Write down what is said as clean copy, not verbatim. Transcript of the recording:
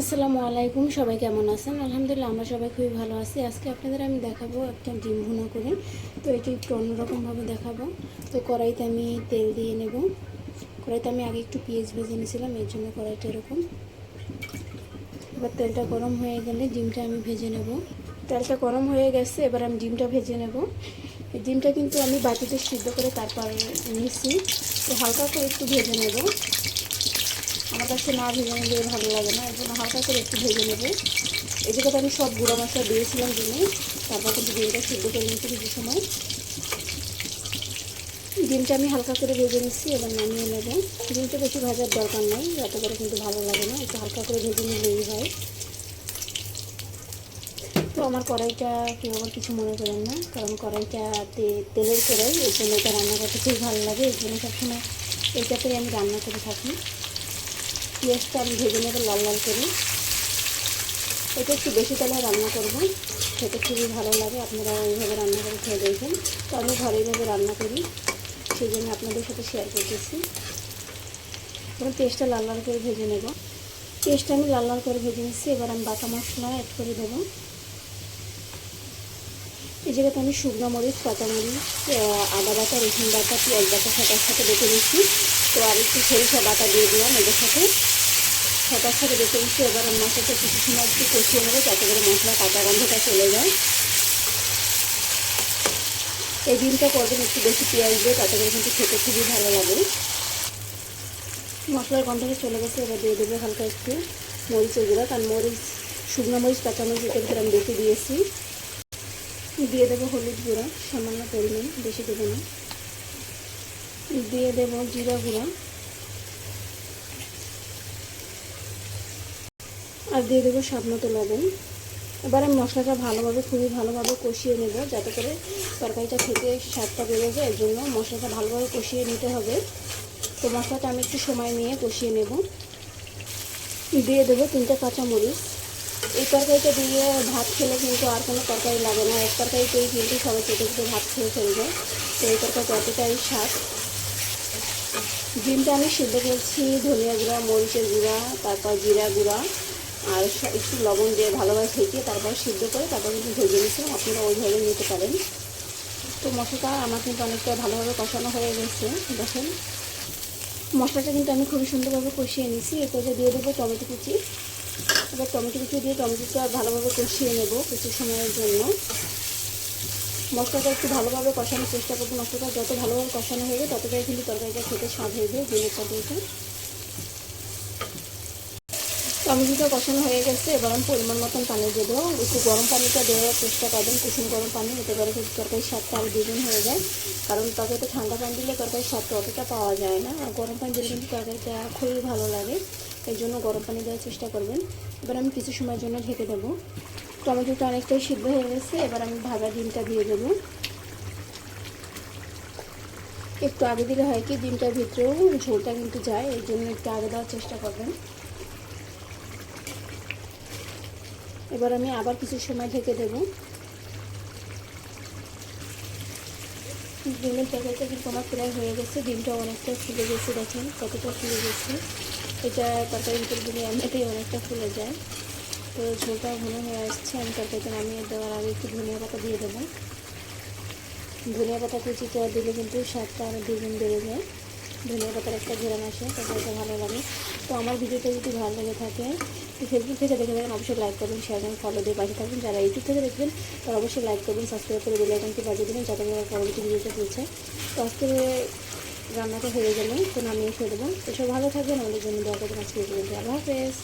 আসসালামু আলাইকুম, সবাই কেমন আছেন? আলহামদুলিল্লাহ আমরা সবাই খুবই ভালো আছি। আজকে আপনাদের আমি দেখাবো একটা ডিম ভুনা করে। তো এটি একটু অন্যরকমভাবে দেখাবো। তো কড়াইতে আমি তেল দিয়ে নেব। কড়াইতে আমি আগে একটু পেঁয়াজ ভেজে নিয়েছিলাম, এর জন্য কড়াইটা এরকম। এবার তেলটা গরম হয়ে গেলে ডিমটা আমি ভেজে নেব। তেলটা গরম হয়ে গেছে, এবার আমি ডিমটা ভেজে নেব। এই ডিমটা কিন্তু আমি বাটিতে সিদ্ধ করে তারপর নিয়েছি। তো হালকা করে একটু ভেজে নেব। আমার কাছে না ভেজে নিলে ভালো লাগে না, এর জন্য হালকা করে একটু ভেজে নেবে। এই জায়গাতে আমি সব গুঁড়া মশলা দিয়েছিলাম ডিমে, তারপর কিন্তু ডিমটা সিদ্ধ করে নিতে কিছু সময়। ডিমটা আমি হালকা করে ভেজে নিচ্ছি, এবার নামিয়ে নেব। ডিমটা বেশি ভাজার দরকার নাই, যাতে করে কিন্তু ভালো লাগে না, একটু হালকা করে ভেজে নিলেই হয়। তো আমার কড়াইটা কেউ আবার কিছু মনে করেন না, কারণ কড়াইটা তেলের কড়াই, এর জন্য এটা রান্না করতে খুব ভালো লাগে। এর জন্য সবসময় এইটাতেই আমি রান্না করে থাকি। পেঁয়াজটা আমি ভেজে নেব লাল লাল করে। এটা একটু বেশি তেলে রান্না করব, খেতে খুবই ভালো লাগে। আপনারা ওইভাবে রান্না করে খেয়ে দেখবেন। তো আমি ঘরে এইভাবে রান্না করি, সেই জন্য আপনাদের সাথে শেয়ার করতেছি। এবার পেস্টটা লাল লাল করে ভেজে নেব। পেস্টটা আমি লাল লাল করে ভেজে নিচ্ছি। এবার আমি বাটা মশলা অ্যাড করে দেবো। এই জায়গাতে আমি শুকনো মরিচ, কাঁচামরিচ, আদা বাটা, রসুন বাটা, পেঁয়াজ বাটা সাথে সাথে বেটে নিচ্ছি। তো আর একটু সরিষা বাটা দিয়ে দিলাম এদের সাথে সাথে বেটে নিচ্ছি। এবার মশলাটা কিছু সময় একটু কষিয়ে নেবো, যাতে করে মশলা কাঁচা গন্ধটা চলে যায়। এই ডিমটা করবেন একটু বেশি পেঁয়াজ দিয়ে, তাতে করে কিন্তু খেতে খুবই ভালো লাগে। মশলার গন্ধটা চলে গেছে, এবার দিয়ে দেবো হালকা একটু মরিচের গুঁড়া, কারণ শুকনো মরিচ, কাঁচামরিচ এটার ভিতরে আমি বেটে দিয়েছি। দিয়ে দেবো হলুদ গুঁড়া সামান্য পরিমাণ, বেশি দেবো না। দিয়ে দেবো জিরা গুঁড়া, আর দিয়ে দেবো স্বাদ মতো লবণ। এবার আমি মশলাটা খুবই ভালোভাবে কষিয়ে নেব, যাতে করে তরকারিটা থেকে স্বাদটা বেড়ে যায়। এর জন্য মশলাটা ভালোভাবে কষিয়ে নিতে হবে। তো মশলাটা আমি একটু সময় নিয়ে কষিয়ে নেব। দিয়ে দেবো 3টে কাঁচামরিচ। এই তরকারিটা দিয়ে ভাত খেলে কিন্তু আর কোনো তরকারি লাগে না, এক তরকারিতেই কিন্তু সবাই চেটে চেটে ভাত খেয়ে ফেলবে। তো এই তরকারিটা এতটাই স্বাদ। ডিমটা আমি সিদ্ধ করছি ধনিয়া গুঁড়া, মরিচের গুঁড়া, তারপর জিরা গুঁড়া আর একটু লবণ দিয়ে ভালোভাবে ফেটিয়ে তারপর সিদ্ধ করে তারপর কিন্তু ভেজে নিয়েছিলাম। আপনারা ওইভাবে নিতে পারেন। তো মশলাটা আমার কিন্তু অনেকটা ভালোভাবে কষানো হয়ে গেছে। দেখেন মশলাটা কিন্তু আমি খুবই সুন্দরভাবে কষিয়ে নিয়েছি। এরপরে দিয়ে দেবো টমেটো কুচি। এবার টমেটো কুচি দিয়ে টমেটোটা ভালোভাবে কষিয়ে নেব কিছু সময়ের জন্য। মশলাটা একটু ভালোভাবে কষানোর চেষ্টা করবো। মশলাটা যত ভালোভাবে কষানো হয়ে যায় ততটাই কিন্তু তরকারিটা খেতে স্বাদ হয়ে যায় ডিমের তরকারিটা। টমেটোটা কষানো হয়ে গেছে, এবার আমি পরিমাণ মতন পানি দিয়ে দেবো। একটু গরম পানিটা দেওয়ার চেষ্টা করবেন, কুসুম গরম পানি, এতে করে কিন্তু তরকারির স্বাদটা আরও দ্বিগুণ হয়ে যায়। কারণ তরকারিতে ঠান্ডা পানি দিলে তরকারির স্বাদটা অতটা পাওয়া যায় না, আর গরম পানি দিলে কিন্তু তরকারিটা খুবই ভালো লাগে। এই জন্য গরম পানি দেওয়ার চেষ্টা করবেন। এবার আমি কিছু সময়ের জন্য ঢেকে দেবো। টমেটোটা অনেকটাই সিদ্ধ হয়ে গেছে, এবার আমি ভাজা ডিমটা দিয়ে দেবো। একটু আগে দিলে হয় কি ডিমটার ভিতরেও ঝোলটা কিন্তু যায়, এই জন্য একটু আগে দেওয়ার চেষ্টা করবেন। এবার আমি আবার কিছু সময় ঢেকে দেবো। ডিমের তরকারিটা কিন্তু আমার প্রায় হয়ে গেছে। ডিমটা অনেকটা ফুলে গেছে, দেখেন কতটা ফুলে গেছে। এটা তরকারির ভিতরে দিলে এমনিতেই অনেকটা ফুলে যায়। তো ঝোলটা ঘন হয়ে আসছে। আমি তরকারিটা নামিয়ে দেওয়ার আগে একটু ধনিয়া পাতা দিয়ে দেবো। ধনিয়া পাতা কুচিটা দিলে কিন্তু স্বাদটা আরও দ্বিগুণ বেড়ে যায়। ধনিয়া পাতার একটা ঘেরান আসে, তরকারিটা ভালো লাগে। তো আমার ভিডিওটা যদি ভালো লেগে থাকে, ফেসবুক থেকে দেখে থাকেন অবশ্যই লাইক করবেন, শেয়ার করবেন, ফলো দিয়ে পাশে থাকবেন। যারা ইউটিউব থেকে দেখবেন তারা অবশ্যই লাইক করবেন, সাবস্ক্রাইব করে বেল আইকনটি বাজিয়ে দেবেন, যাতে করে পরবর্তী ভিডিওটা পেয়েছে। তো আজকে রান্নাটা হয়ে গেলে তো নামিয়ে ফেলবো। তো সব ভালো থাকবেন, আমাদের জন্য দোয়া করবেন। আজকে আল্লাহ হাফেজ।